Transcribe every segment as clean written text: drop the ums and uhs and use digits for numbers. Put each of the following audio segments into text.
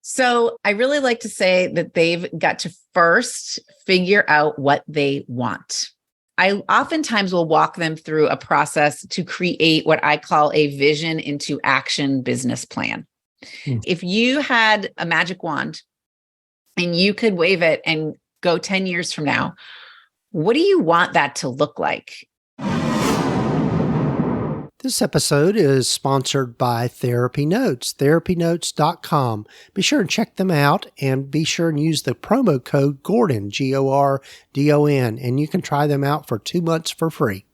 So I really like to say that they've got to first figure out what they want. I oftentimes will walk them through a process to create what I call a vision into action business plan. If you had a magic wand and you could wave it and go 10 years from now, what do you want that to look like? This episode is sponsored by Therapy Notes, therapynotes.com. Be sure and check them out and be sure and use the promo code Gordon, Gordon, and you can try them out for 2 months for free.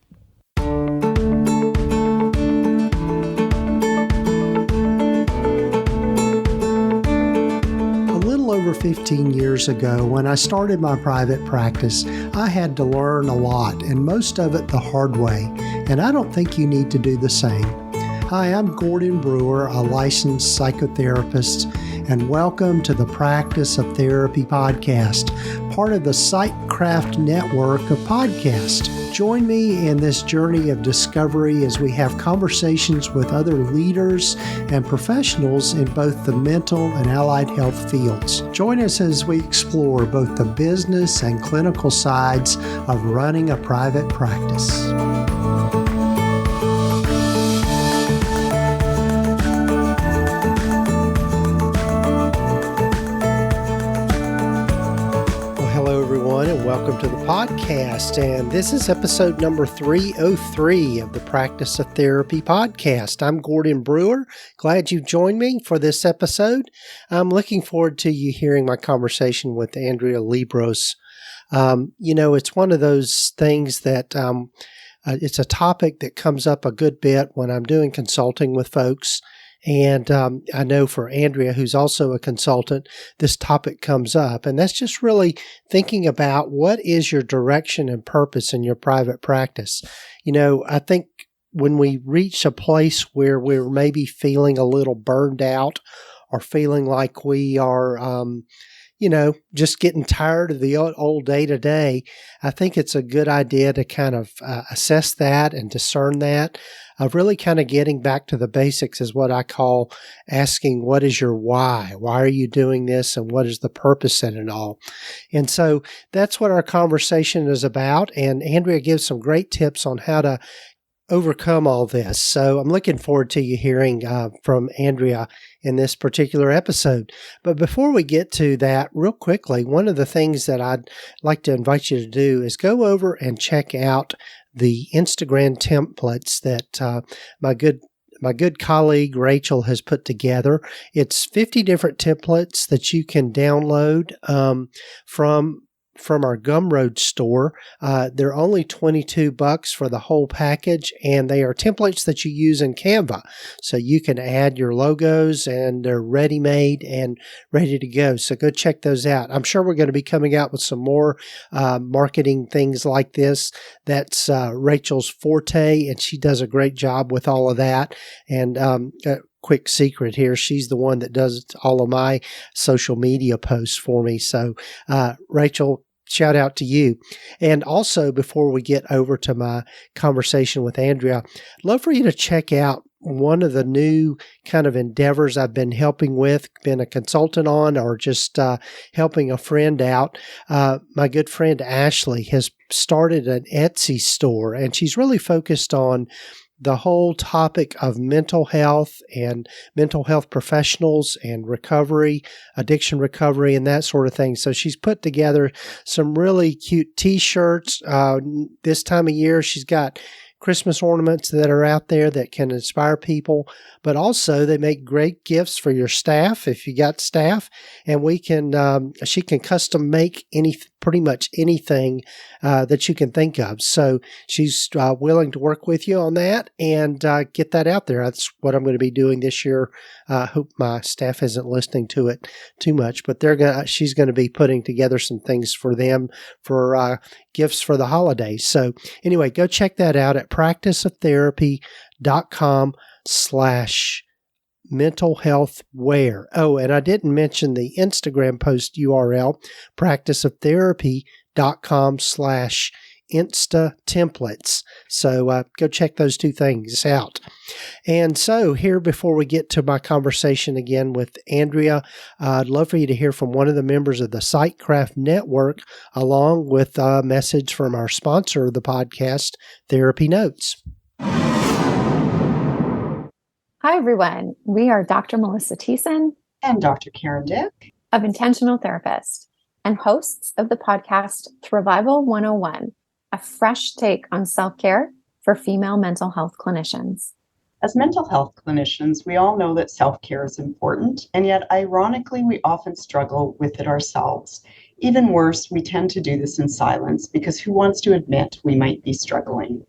Over 15 years ago, when I started my private practice, I had to learn a lot, and most of it the hard way, and I don't think you need to do the same. Hi, I'm Gordon Brewer, a licensed psychotherapist, and welcome to the Practice of Therapy podcast, part of the Psychcraft network of podcasts. Join me in this journey of discovery as we have conversations with other leaders and professionals in both the mental and allied health fields. Join us as we explore both the business and clinical sides of running a private practice. Welcome to the podcast, and this is episode number 303 of the Practice of Therapy podcast. I'm Gordon Brewer. Glad you joined me for this episode. I'm looking forward to you hearing my conversation with Andrea Liebross. It's one of those things that it's a topic that comes up a good bit when I'm doing consulting with folks. And I know for Andrea, who's also a consultant, this topic comes up. And that's just really thinking about what is your direction and purpose in your private practice. I think when we reach a place where we're maybe feeling a little burned out or feeling like we are, just getting tired of the old day-to-day, I think it's a good idea to kind of assess that and discern that. Of really kind of getting back to the basics is what I call asking, what is your why? Why are you doing this? And what is the purpose in it all? And so that's what our conversation is about. And Andrea gives some great tips on how to overcome all this. So I'm looking forward to you hearing from Andrea in this particular episode. But before we get to that, real quickly, one of the things that I'd like to invite you to do is go over and check out the Instagram templates that my good colleague Rachel has put together. It's 50 different templates that you can download from our Gumroad store. They're only $22 for the whole package, and they are templates that you use in Canva. So you can add your logos, and they're ready-made and ready to go. So go check those out. I'm sure we're going to be coming out with some more marketing things like this. That's Rachel's forte, and she does a great job with all of that. And quick secret here, she's the one that does all of my social media posts for me. So Rachel, shout out to you. And also, before we get over to my conversation with Andrea, I'd love for you to check out one of the new kind of endeavors I've been helping with, been a consultant on, or just helping a friend out. My good friend Ashley has started an Etsy store, and she's really focused on the whole topic of mental health and mental health professionals and recovery, addiction recovery, and that sort of thing. So she's put together some really cute t-shirts. This time of year, she's got Christmas ornaments that are out there that can inspire people, but also they make great gifts for your staff if you got staff, and she can custom make pretty much anything that you can think of. So she's willing to work with you on that and get that out there. That's what I'm going to be doing this year. I hope my staff isn't listening to it too much, but she's going to be putting together some things for them for gifts for the holidays. So anyway, go check that out at practiceoftherapy.com/mental health wear. Oh, and I didn't mention the Instagram post URL, practiceoftherapy.com/interplay. Insta templates. So go check those two things out. And so here, before we get to my conversation again with Andrea, I'd love for you to hear from one of the members of the Sightcraft Network, along with a message from our sponsor of the podcast, Therapy Notes. Hi, everyone. We are Dr. Melissa Thiessen and Dr. Karen Dick of Intentional Therapist and hosts of the podcast Thrivival 101, a fresh take on self-care for female mental health clinicians. As mental health clinicians, we all know that self-care is important, and yet ironically, we often struggle with it ourselves. Even worse, we tend to do this in silence because who wants to admit we might be struggling?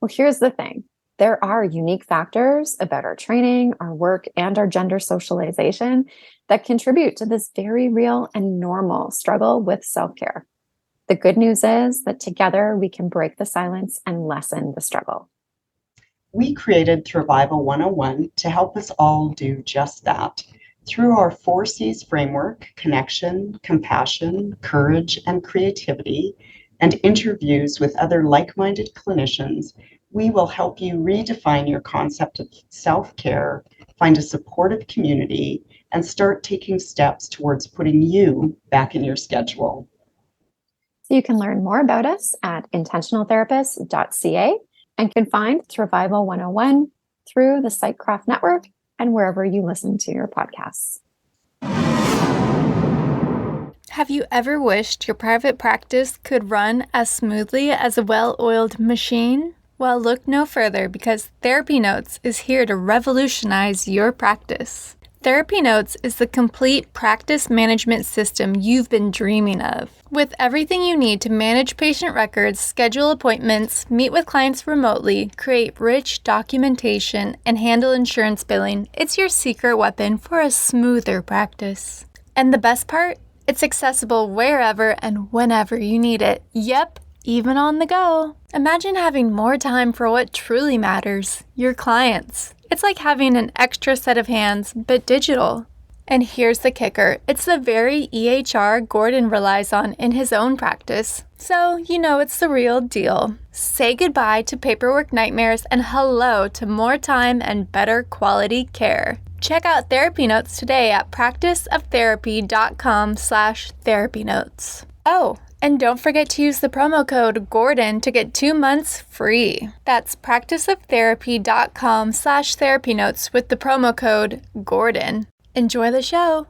Well, here's the thing. There are unique factors about our training, our work, and our gender socialization that contribute to this very real and normal struggle with self-care. The good news is that together we can break the silence and lessen the struggle. We created Thrivival 101 to help us all do just that. Through our 4 C's framework, connection, compassion, courage, and creativity, and interviews with other like-minded clinicians, we will help you redefine your concept of self-care, find a supportive community, and start taking steps towards putting you back in your schedule. So you can learn more about us at intentionaltherapist.ca and can find Thrivival 101 through the Sightcraft Network and wherever you listen to your podcasts. Have you ever wished your private practice could run as smoothly as a well-oiled machine? Well, look no further because Therapy Notes is here to revolutionize your practice. Therapy Notes is the complete practice management system you've been dreaming of. With everything you need to manage patient records, schedule appointments, meet with clients remotely, create rich documentation, and handle insurance billing, it's your secret weapon for a smoother practice. And the best part? It's accessible wherever and whenever you need it. Yep, even on the go. Imagine having more time for what truly matters, your clients. It's like having an extra set of hands, but digital. And here's the kicker. It's the very EHR Gordon relies on in his own practice. So, you know it's the real deal. Say goodbye to paperwork nightmares and hello to more time and better quality care. Check out Therapy Notes today at practiceoftherapy.com/therapynotes. Oh, and don't forget to use the promo code GORDON to get 2 months free. That's practiceoftherapy.com/therapynotes with the promo code GORDON. Enjoy the show.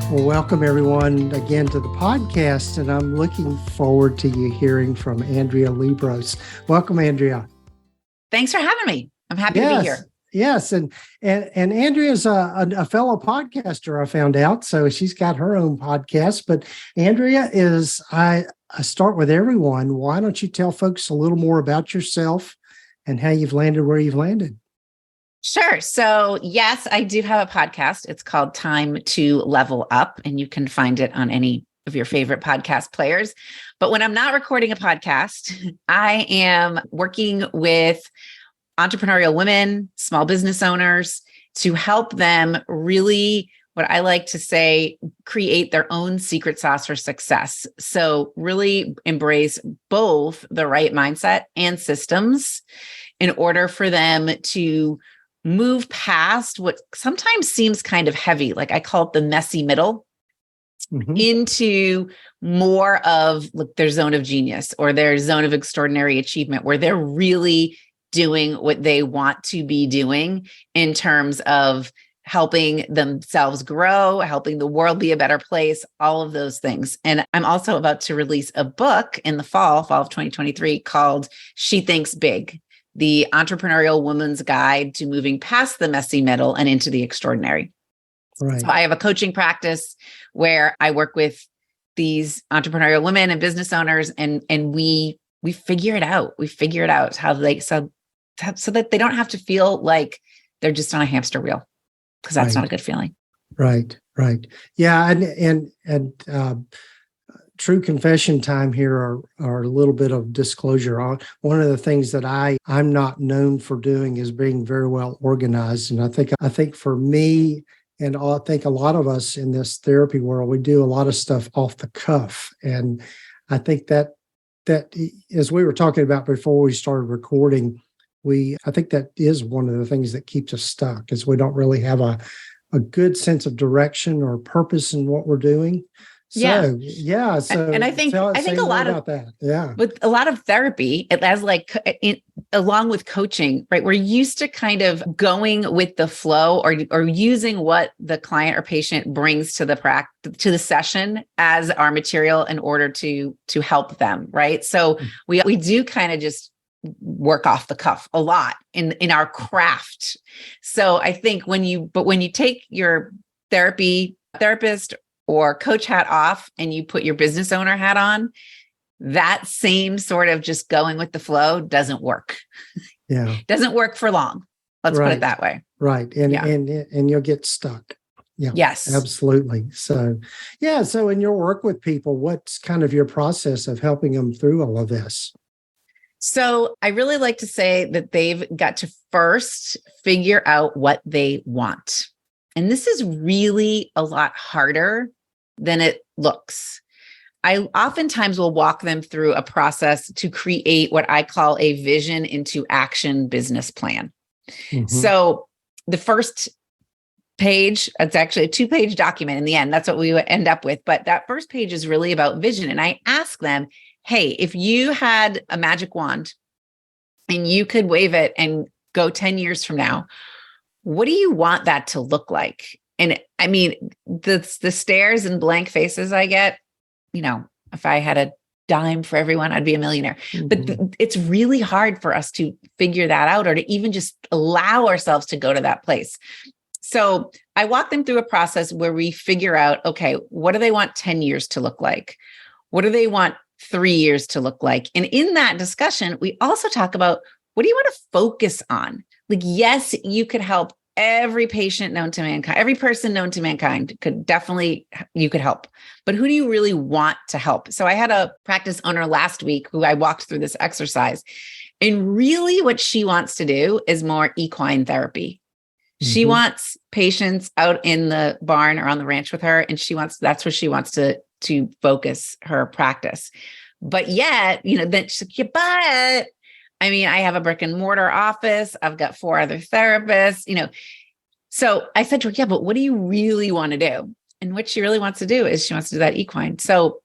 Well, welcome everyone again to the podcast, and I'm looking forward to you hearing from Andrea Liebross. Welcome, Andrea. Thanks for having me. I'm happy to be here. Yes, and Andrea's a fellow podcaster, I found out, so she's got her own podcast. But Andrea is, I start with everyone. Why don't you tell folks a little more about yourself and how you've landed where you've landed? Sure. So yes, I do have a podcast. It's called Time to Level Up, and you can find it on any of your favorite podcast players. But when I'm not recording a podcast, I am working with entrepreneurial women, small business owners, to help them really, what I like to say, create their own secret sauce for success. So really embrace both the right mindset and systems in order for them to move past what sometimes seems kind of heavy, like I call it the messy middle, into more of their zone of genius or their zone of extraordinary achievement, where they're really doing what they want to be doing in terms of helping themselves grow, helping the world be a better place, all of those things. And I'm also about to release a book in the fall of 2023 called She Thinks Big: The Entrepreneurial Woman's Guide to Moving Past the Messy Middle and into the Extraordinary. Right. So I have a coaching practice where I work with these entrepreneurial women and business owners, and we figure it out. We figure it out how they so that they don't have to feel like they're just on a hamster wheel, because that's not a good feeling. Right. Yeah, and true confession time here are a little bit of disclosure. One of the things that I'm not known for doing is being very well organized. And I think for me, and I think a lot of us in this therapy world, we do a lot of stuff off the cuff. And I think that as we were talking about before we started recording, I think that is one of the things that keeps us stuck, is we don't really have a good sense of direction or purpose in what we're doing. So, yeah. So, and I think a lot about that. Yeah. With a lot of therapy, it has along with coaching, right? We're used to kind of going with the flow or using what the client or patient brings to the session as our material in order to help them, right? So we do kind of just work off the cuff a lot in our craft. So I think when you take your therapist or coach hat off and you put your business owner hat on, that same sort of just going with the flow doesn't work. Yeah. Doesn't work for long. Let's put it that way. Right. And you'll get stuck. Yeah. Yes. Absolutely. So, yeah. So in your work with people, what's kind of your process of helping them through all of this? So I really like to say that they've got to first figure out what they want. And this is really a lot harder than it looks. I oftentimes will walk them through a process to create what I call a vision into action business plan. Mm-hmm. So the first page, it's actually a 2-page document in the end. That's what we would end up with. But that first page is really about vision. And I ask them, hey, if you had a magic wand and you could wave it and go 10 years from now, what do you want that to look like? And I mean, the stares and blank faces I get, if I had a dime for everyone, I'd be a millionaire. Mm-hmm. But it's really hard for us to figure that out or to even just allow ourselves to go to that place. So I walk them through a process where we figure out, okay, what do they want 10 years to look like? What do they want 3 years to look like? And in that discussion, we also talk about, what do you want to focus on? Like, yes, you could help every patient known to mankind, every person known to mankind you could help. But who do you really want to help? So I had a practice owner last week who I walked through this exercise. And really what she wants to do is more equine therapy. Mm-hmm. She wants patients out in the barn or on the ranch with her. And that's where she wants to focus her practice. But yet, then she's like, but I mean, I have a brick and mortar office. I've got 4 other therapists, So I said to her, yeah, but what do you really want to do? And what she really wants to do is she wants to do that equine. So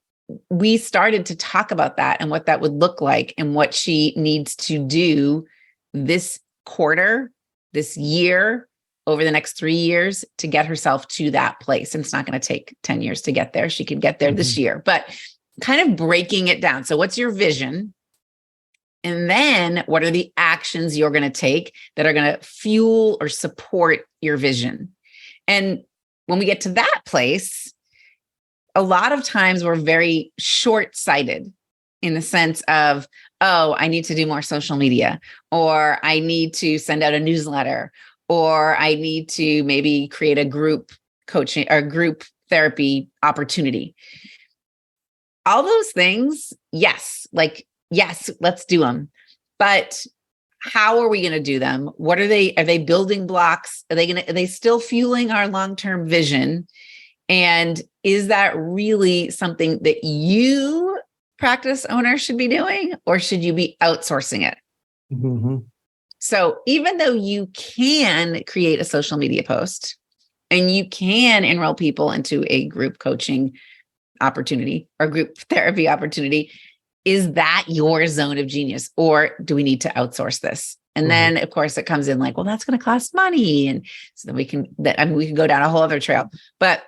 we started to talk about that and what that would look like and what she needs to do this quarter, this year, over the next 3 years to get herself to that place. And it's not going to take 10 years to get there. She could get there this year, but kind of breaking it down. So what's your vision? And then what are the actions you're going to take that are going to fuel or support your vision? And when we get to that place, a lot of times we're very short-sighted in the sense of, oh, I need to do more social media, or I need to send out a newsletter, or I need to maybe create a group coaching or group therapy opportunity. All those things, yes, let's do them. But how are we going to do them? What are they? Are they building blocks? Are they still fueling our long-term vision? And is that really something that you, practice owner, should be doing, or should you be outsourcing it? Mm-hmm. So even though you can create a social media post and you can enroll people into a group coaching opportunity or group therapy opportunity, is that your zone of genius, or do we need to outsource this? And then, of course, it comes in like, well, that's going to cost money. And so then we can go down a whole other trail. But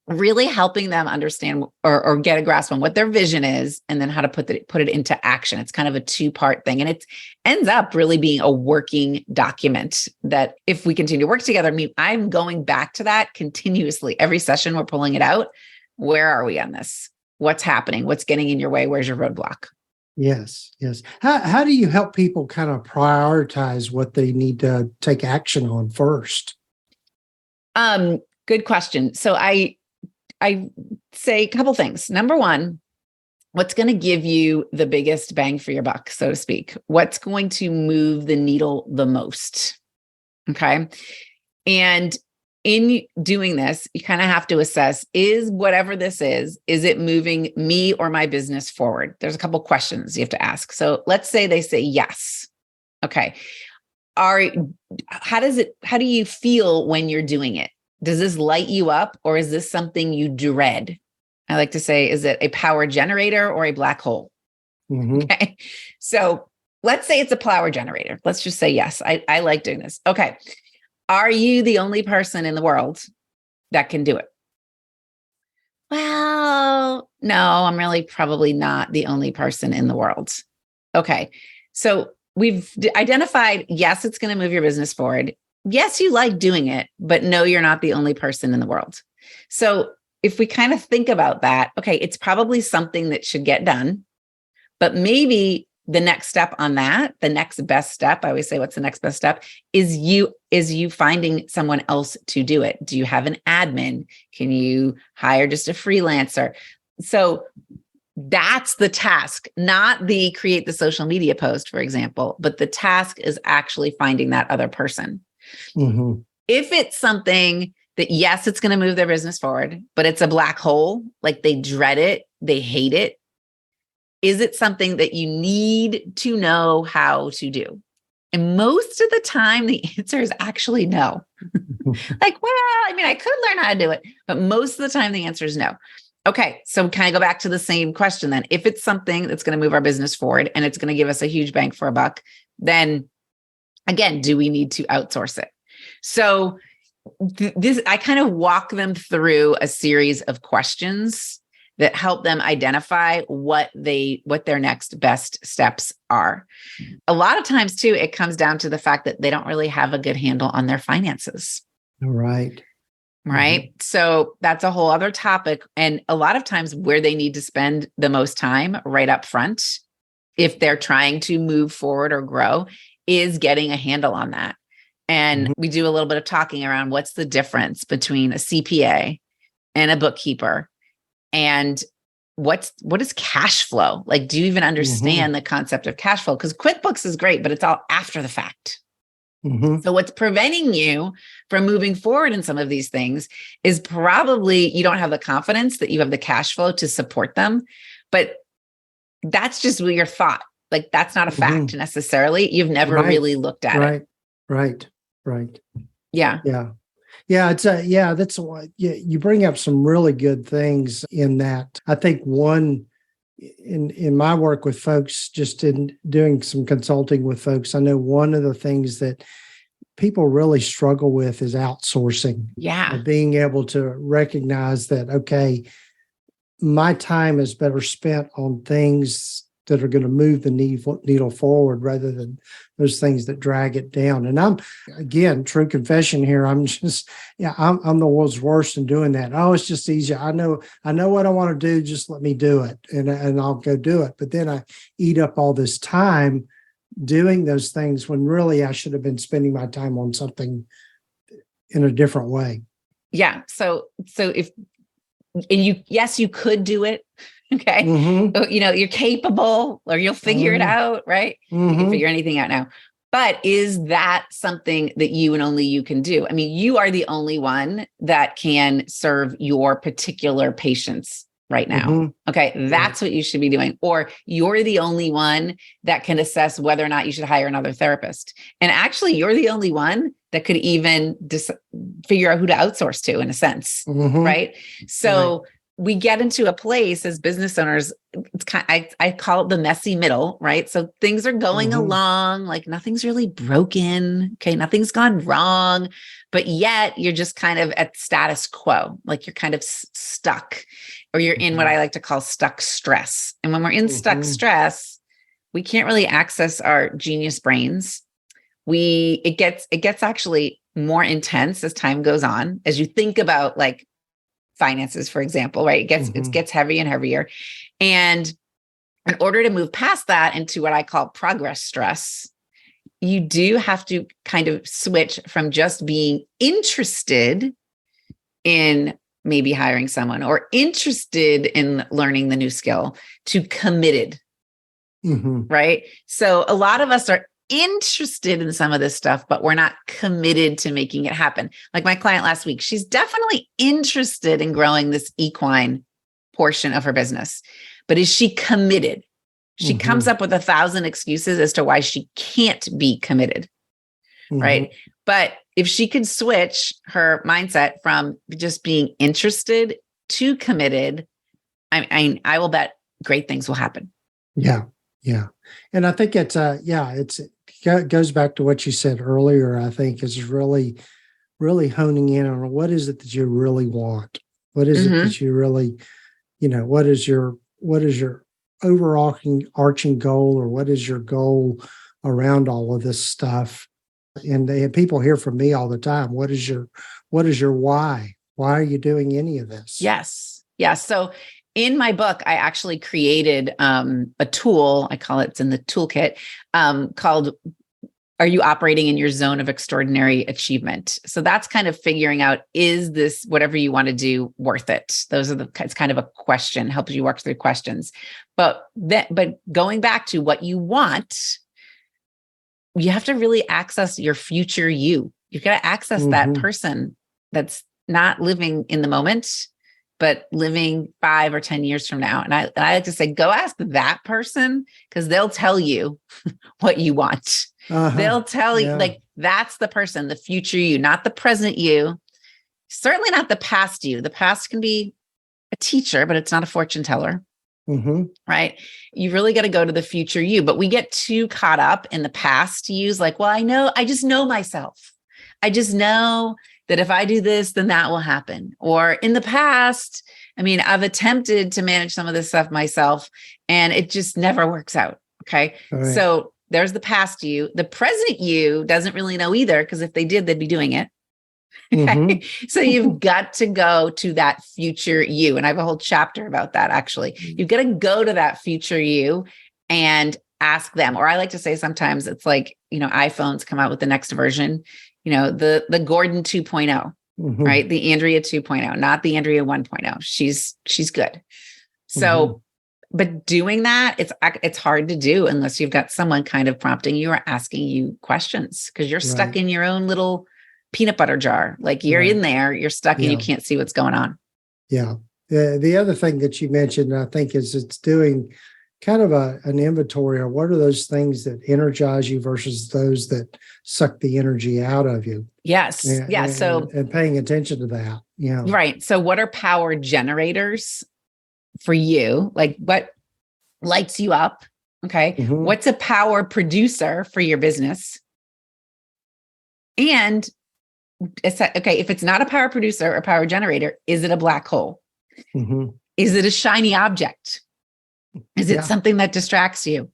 really helping them understand or get a grasp on what their vision is and then how to put it into action. It's kind of a 2-part thing. And it ends up really being a working document that if we continue to work together, I mean, I'm going back to that continuously. Every session we're pulling it out. Where are we on this? What's happening? What's getting in your way? Where's your roadblock? Yes. How do you help people kind of prioritize what they need to take action on first? Good question. So I say a couple things. Number one, What's going to give you the biggest bang for your buck, so to speak? What's going to move the needle the most? Okay. And in doing this, you kind of have to assess, is whatever this is it moving me or my business forward? There's a couple questions you have to ask. So let's say they say yes. Okay. How do you feel when you're doing it? Does this light you up, or is this something you dread? I like to say, is it a power generator or a black hole? Mm-hmm. Okay. So let's say it's a power generator. Let's just say yes. I like doing this. Okay. Are you the only person in the world that can do it? Well, no, I'm really probably not the only person in the world. Okay. So we've identified, yes, it's going to move your business forward. Yes, you like doing it, but no, you're not the only person in the world. So if we kind of think about that, okay, it's probably something that should get done, but maybe the next step on that, the next best step, I always say, what's the next best step, is you finding someone else to do it. Do you have an admin? Can you hire just a freelancer? So that's the task, not the create the social media post, for example, but the task is actually finding that other person. Mm-hmm. If it's something that, yes, it's going to move their business forward, but it's a black hole, like they dread it, they hate it. Is it something that you need to know how to do? And most of the time, the answer is actually no. Like, well, I mean, I could learn how to do it, but most of the time the answer is no. Okay, so can I go back to the same question then? If it's something that's going to move our business forward and it's going to give us a huge bang for a buck, then again, do we need to outsource it? So I kind of walk them through a series of questions that help them identify what their next best steps are. A lot of times too, it comes down to the fact that they don't really have a good handle on their finances. Right. Right. Mm-hmm. So that's a whole other topic. And a lot of times where they need to spend the most time right up front, if they're trying to move forward or grow, is getting a handle on that. And we do a little bit of talking around what's the difference between a CPA and a bookkeeper, and what is cash flow? Like, do you even understand the concept of cash flow? Because QuickBooks is great, but it's all after the fact. So what's preventing you from moving forward in some of these things is probably you don't have the confidence that you have the cash flow to support them, but that's just your thought. Like, that's not a fact necessarily. You've never really looked at it. Right. Yeah. That's why you bring up some really good things in that. I think one, in my work with folks, just in doing some consulting with folks, I know one of the things that people really struggle with is outsourcing. Yeah. Being able to recognize that, okay, my time is better spent on things that are going to move the needle forward rather than those things that drag it down. And I'm, again, true confession here, I'm the world's worst in doing that. Oh, it's just easy. I know what I want to do. Just let me do it, and I'll go do it. But then I eat up all this time doing those things when really I should have been spending my time on something in a different way. Yeah. So you could do it. Okay. You're capable, or you'll figure it out, right? You can figure anything out now. But is that something that you and only you can do? I mean, you are the only one that can serve your particular patients right now. Okay. That's what you should be doing. Or you're the only one that can assess whether or not you should hire another therapist. And actually, you're the only one that could even figure out who to outsource to, in a sense. Right. So we get into a place as business owners, it's I call it the messy middle, right? So things are going along, like nothing's really broken. Okay. Nothing's gone wrong, but yet you're just kind of at status quo. Like you're kind of stuck, or you're in what I like to call stuck stress. And when we're in stuck stress, we can't really access our genius brains. It gets actually more intense as time goes on, as you think about like finances, for example, right? It gets heavier and heavier. And in order to move past that into what I call progress stress, you do have to kind of switch from just being interested in maybe hiring someone, or interested in learning the new skill, to committed. Right? So a lot of us are interested in some of this stuff, but we're not committed to making it happen. Like my client last week, she's definitely interested in growing this equine portion of her business, but is she committed? She comes up with 1,000 excuses as to why she can't be committed. Right? But if she could switch her mindset from just being interested to committed, I will bet great things will happen. Yeah. Yeah. And I think it goes back to what you said earlier. I think is really, really honing in on what is it that you really want? What is it that you really, what is your overarching goal, or what is your goal around all of this stuff? And people hear from me all the time. What is your why? Why are you doing any of this? Yes. So in my book, I actually created a tool. I call it's in the toolkit called "Are You Operating in Your Zone of Extraordinary Achievement?" So that's kind of figuring out, is this whatever you want to do worth it? It's kind of a question, helps you work through questions. But going back to what you want, you have to really access your future you. You've got to access that person that's not living in the moment, but living 5 or 10 years from now. And I like to say, go ask that person, because they'll tell you what you want. They'll tell you, like, that's the person, the future you, not the present you, certainly not the past you. The past can be a teacher, but it's not a fortune teller. Right? You really got to go to the future you, but we get too caught up in the past yous. Like, well, I just know myself. I just know that if I do this, then that will happen. Or in the past, I've attempted to manage some of this stuff myself, and it just never works out. Okay. Right. So there's the past you. The present you doesn't really know either, because if they did, they'd be doing it. Okay. So you've got to go to that future you. And I have a whole chapter about that, actually. You've got to go to that future you and ask them. Or I like to say sometimes it's like, iPhones come out with the next version, the Gordon 2.0, right? The Andrea 2.0, not the Andrea 1.0. She's good. So, but doing that, it's hard to do unless you've got someone kind of prompting you or asking you questions, because you're stuck in your own little peanut butter jar. Like you're in there, you're stuck and you can't see what's going on. Yeah. The other thing that you mentioned, I think, is it's doing kind of an inventory of what are those things that energize you versus those that suck the energy out of you. Yes. And paying attention to that. Yeah. Right. So what are power generators for you? Like what lights you up? Okay. What's a power producer for your business? And if it's not a power producer or power generator, is it a black hole? Is it a shiny object? Is it something that distracts you?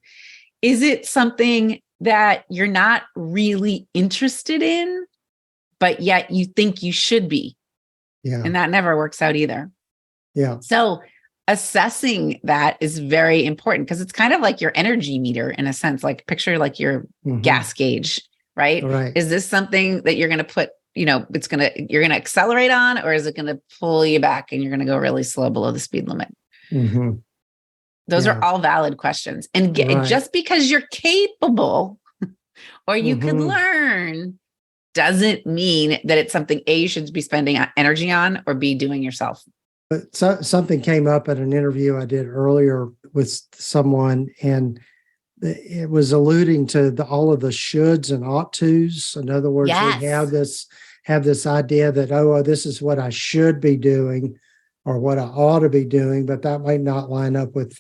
Is it something that you're not really interested in, but yet you think you should be? Yeah. And that never works out either. Yeah. So assessing that is very important, because it's kind of like your energy meter in a sense, like picture like your gas gauge, right? Is this something that you're going to put, you're going to accelerate on, or is it going to pull you back and you're going to go really slow below the speed limit? Those are all valid questions. And just because you're capable or you can learn doesn't mean that it's something you should be spending energy on, or be doing yourself. But something came up at an interview I did earlier with someone, and it was alluding to all of the shoulds and ought tos. In other words, we have this idea that, this is what I should be doing or what I ought to be doing, but that might not line up with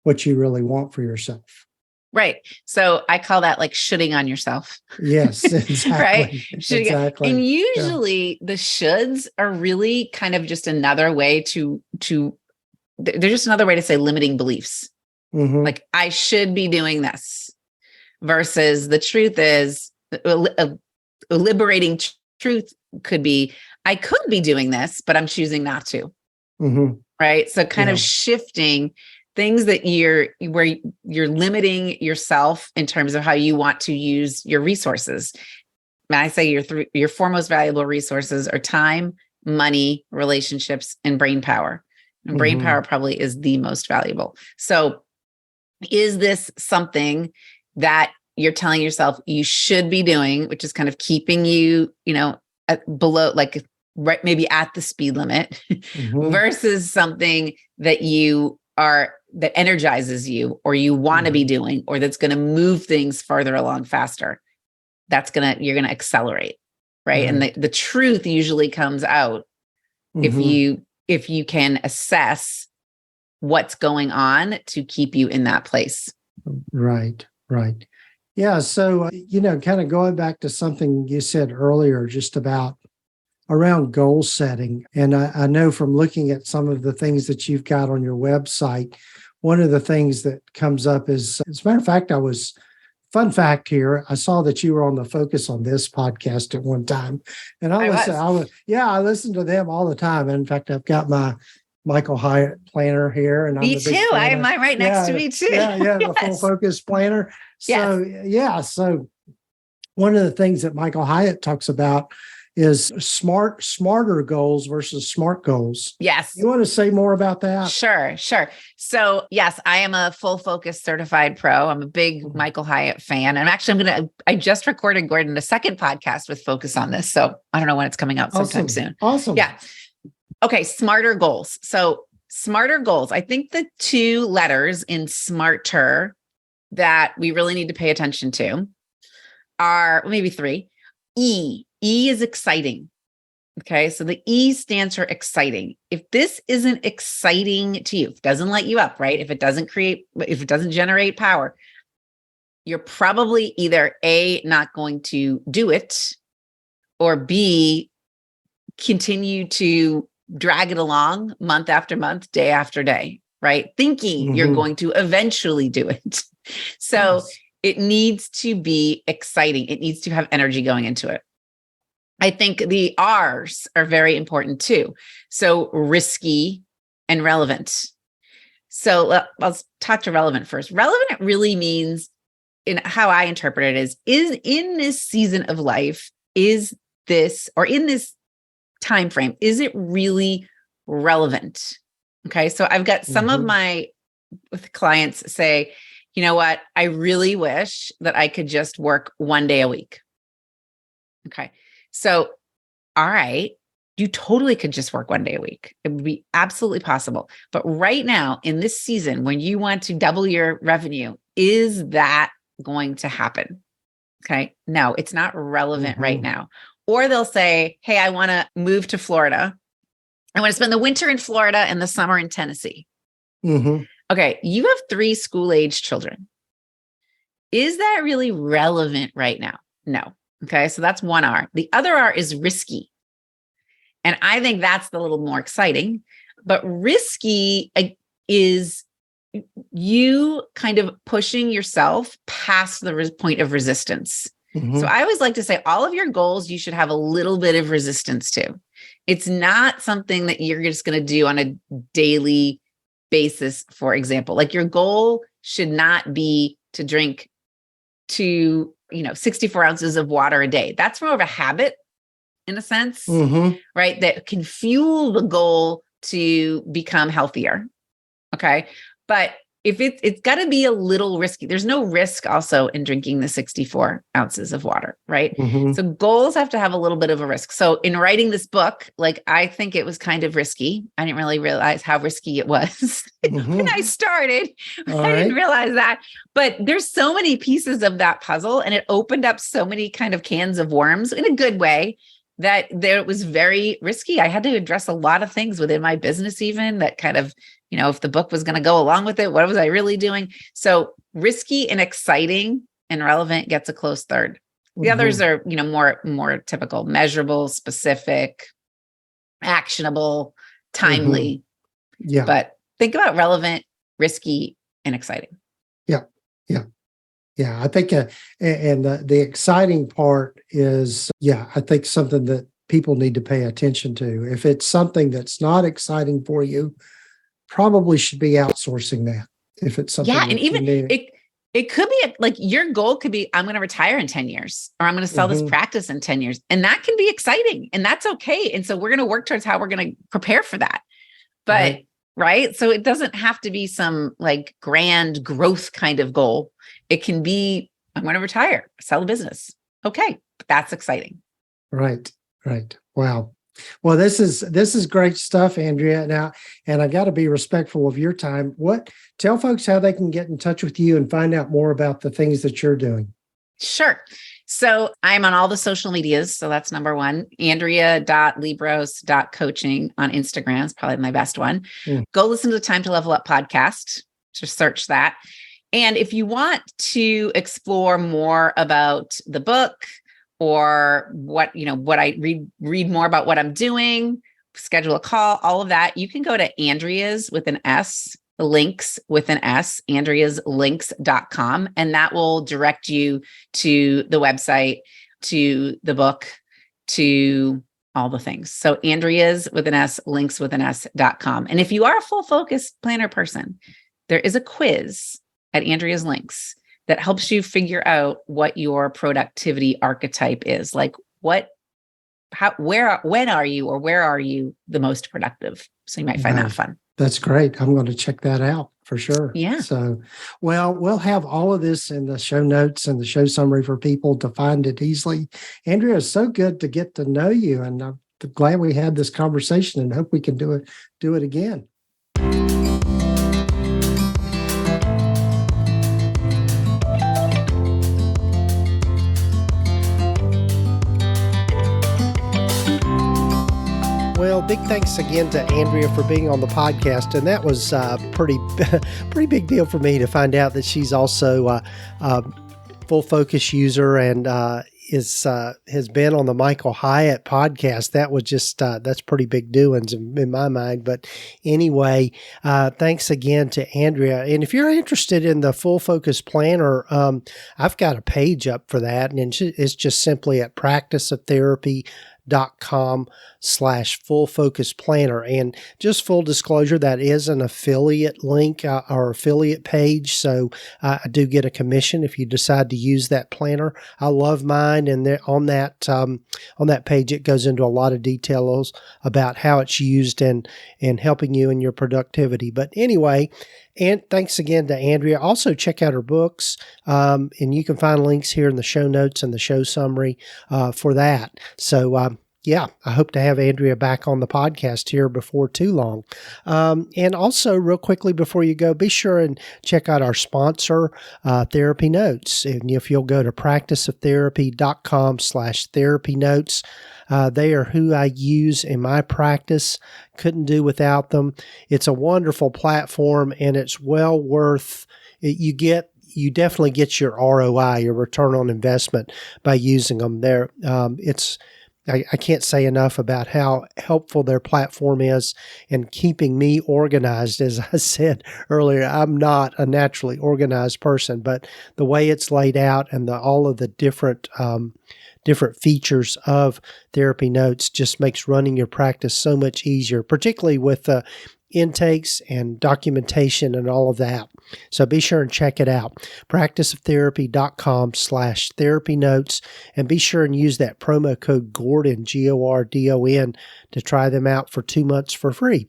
what you really want for yourself. Right. So I call that like shoulding on yourself. Yes, exactly. Right. Exactly. And usually the shoulds are really kind of just another way they're just another way to say limiting beliefs. Like I should be doing this, versus the truth is a liberating truth could be, I could be doing this, but I'm choosing not to. Right. So kind of shifting things that where you're limiting yourself in terms of how you want to use your resources. And I say your four most valuable resources are time, money, relationships, and brain power. And brain power probably is the most valuable. So is this something that you're telling yourself you should be doing, which is kind of keeping you, below, like right, maybe at the speed limit versus something that that energizes you or you want to be doing, or that's going to move things farther along faster. You're going to accelerate. Right. And the truth usually comes out if you can assess what's going on to keep you in that place. Right. Yeah. So, kind of going back to something you said earlier, just about around goal setting. And I know from looking at some of the things that you've got on your website, one of the things that comes up is, as a matter of fact, fun fact here, I saw that you were on the Focus on This podcast at one time. And I listen to them all the time. And in fact, I've got my Michael Hyatt planner here. And me too. I have mine right next to me too. The Full Focus planner. So one of the things that Michael Hyatt talks about is smarter goals versus smart goals. Yes. You want to say more about that? Sure. So yes, I am a Full Focus certified pro. I'm a big Michael Hyatt fan. And I just recorded, Gordon, a second podcast with Focus on This. So I don't know when it's coming out sometime soon. Awesome. Yeah. Okay. Smarter goals. So smarter goals. I think the two letters in smarter that we really need to pay attention to are maybe three. E. E is exciting. Okay. So the E stands for exciting. If this isn't exciting to you, if it doesn't light you up, right? If it doesn't generate power, you're probably either A, not going to do it, or B, continue to drag it along month after month, day after day, right? Thinking you're going to eventually do it. So it needs to be exciting. It needs to have energy going into it. I think the R's are very important too. So risky and relevant. So I'll talk to relevant first. Relevant really means, in how I interpret it, is in this season of life, is this, or in this time frame, is it really relevant? Okay. So I've got some of my clients say, you know what? I really wish that I could just work one day a week. Okay. So, all right, you totally could just work one day a week. It would be absolutely possible. But right now, in this season, when you want to double your revenue, is that going to happen? Okay. No, it's not relevant right now. Or they'll say, hey, I want to move to Florida. I want to spend the winter in Florida and the summer in Tennessee. Okay. You have 3 school-age children. Is that really relevant right now? No. Okay. So that's one R. The other R is risky. And I think that's the little more exciting, but risky is you kind of pushing yourself past the point of resistance. So I always like to say all of your goals, you should have a little bit of resistance to. It's not something that you're just going to do on a daily basis. For example, like your goal should not be to drink 64 ounces of water a day. That's more of a habit in a sense, right? That can fuel the goal to become healthier. Okay. But if it's got to be a little risky. There's no risk also in drinking the 64 ounces of water, right? So goals have to have a little bit of a risk. So in writing this book, like I think it was kind of risky. I didn't really realize how risky it was when I started. I didn't realize that. But there's so many pieces of that puzzle, and it opened up so many kind of cans of worms in a good way that it was very risky. I had to address a lot of things within my business, even that kind of, if the book was going to go along with it, what was I really doing? So risky and exciting and relevant gets a close third. The others are, more typical, measurable, specific, actionable, timely. Yeah. But think about relevant, risky, and exciting. Yeah. I think, and the exciting part is, I think something that people need to pay attention to. If it's something that's not exciting for you, probably should be outsourcing that. If it's something, and even It could be like your goal could be, I'm going to retire in 10 years, or I'm going to sell this practice in 10 years. And that can be exciting, and that's okay. And so we're going to work towards how we're going to prepare for that. But right. So it doesn't have to be some like grand growth kind of goal. It can be, I'm going to retire, sell a business. Okay. But that's exciting. Right. Wow. Well, this is great stuff, Andrea. Now, and I got to be respectful of your time. Tell folks how they can get in touch with you and find out more about the things that you're doing. Sure. So I'm on all the social medias. So that's number one, Andrea.Liebross.coaching on Instagram is probably my best one. Go listen to the Time to Level Up podcast. Just search that. And if you want to explore more about the book, or what I read more about what I'm doing, schedule a call, all of that, you can go to Andrea's with an S, links with an S, andreaslinks.com. And that will direct you to the website, to the book, to all the things. So Andrea's with an S, links with an S.com. And if you are a full focus planner person, there is a quiz at Andrea's Links that helps you figure out what your productivity archetype is. Like when are you the most productive? So you might find that fun. That's great. I'm going to check that out for sure. Yeah. So, well, we'll have all of this in the show notes and the show summary for people to find it easily. Andrea, it's so good to get to know you, and I'm glad we had this conversation, and hope we can do it again. Well, big thanks again to Andrea for being on the podcast. And that was pretty big deal for me to find out that she's also a full focus user and has been on the Michael Hyatt podcast. That was just, that's pretty big doings in my mind. But anyway, thanks again to Andrea. And if you're interested in the full focus planner, I've got a page up for that, and it's just simply at practiceoftherapy.com/full focus planner. And just full disclosure, that is an affiliate link or affiliate page. So I do get a commission if you decide to use that planner. I love mine. And on that page, it goes into a lot of details about how it's used in helping you in your productivity. But anyway, and thanks again to Andrea. Also check out her books, and you can find links here in the show notes and the show summary for that. So, yeah, I hope to have Andrea back on the podcast here before too long. And also, real quickly before you go, be sure and check out our sponsor, Therapy Notes. And if you'll go to practiceoftherapy.com/therapy notes, they are who I use in my practice. Couldn't do without them. It's a wonderful platform, and it's well worth it. You definitely get your ROI, your return on investment, by using them. I can't say enough about how helpful their platform is in keeping me organized. As I said earlier, I'm not a naturally organized person, but the way it's laid out and all of the different features of Therapy Notes just makes running your practice so much easier, particularly with intakes and documentation and all of that. So be sure and check it out. practiceoftherapy.com/therapy notes, and be sure and use that promo code Gordon, GORDON, to try them out for 2 months for free.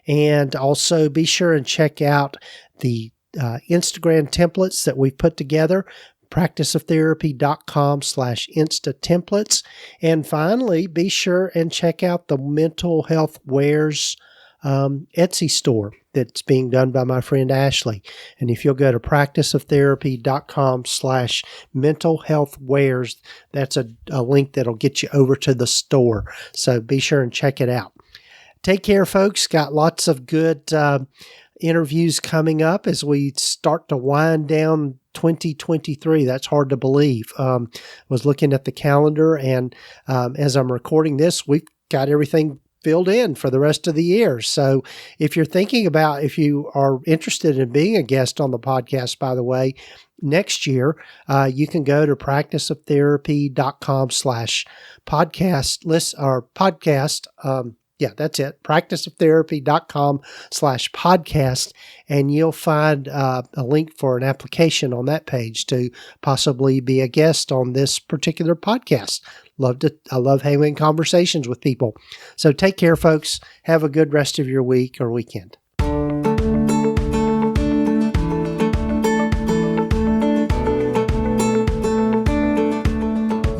And also be sure and check out the Instagram templates that we've put together, practiceoftherapy.com/insta templates. And finally, be sure and check out the Mental Health Wares Etsy store that's being done by my friend Ashley. And if you'll go to practiceoftherapy.com/mental health wares, that's a link that'll get you over to the store. So be sure and check it out. Take care, folks. Got lots of good interviews coming up as we start to wind down 2023. That's hard to believe. Was looking at the calendar, and as I'm recording this, we've got everything filled in for the rest of the year. So if you're thinking about, if you are interested in being a guest on the podcast, by the way, next year, you can go to practiceoftherapy.com/podcast list or podcast. Yeah, that's it. practiceoftherapy.com/podcast. And you'll find a link for an application on that page to possibly be a guest on this particular podcast. I love having conversations with people. So take care, folks. Have a good rest of your week or weekend.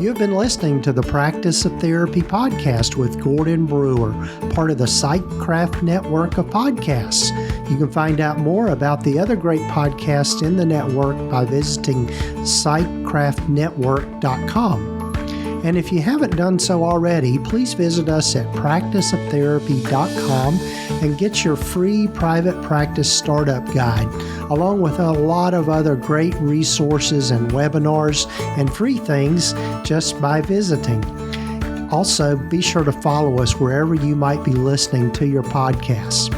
You've been listening to the Practice of Therapy podcast with Gordon Brewer, part of the Psychcraft network of podcasts. You can find out more about the other great podcasts in the network by visiting psychcraftnetwork.com. And if you haven't done so already, please visit us at practiceoftherapy.com and get your free private practice startup guide, along with a lot of other great resources and webinars and free things just by visiting. Also, be sure to follow us wherever you might be listening to your podcasts.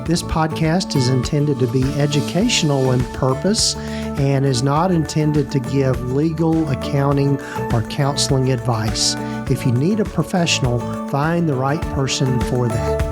This podcast is intended to be educational in purpose and is not intended to give legal, accounting, or counseling advice. If you need a professional, find the right person for that.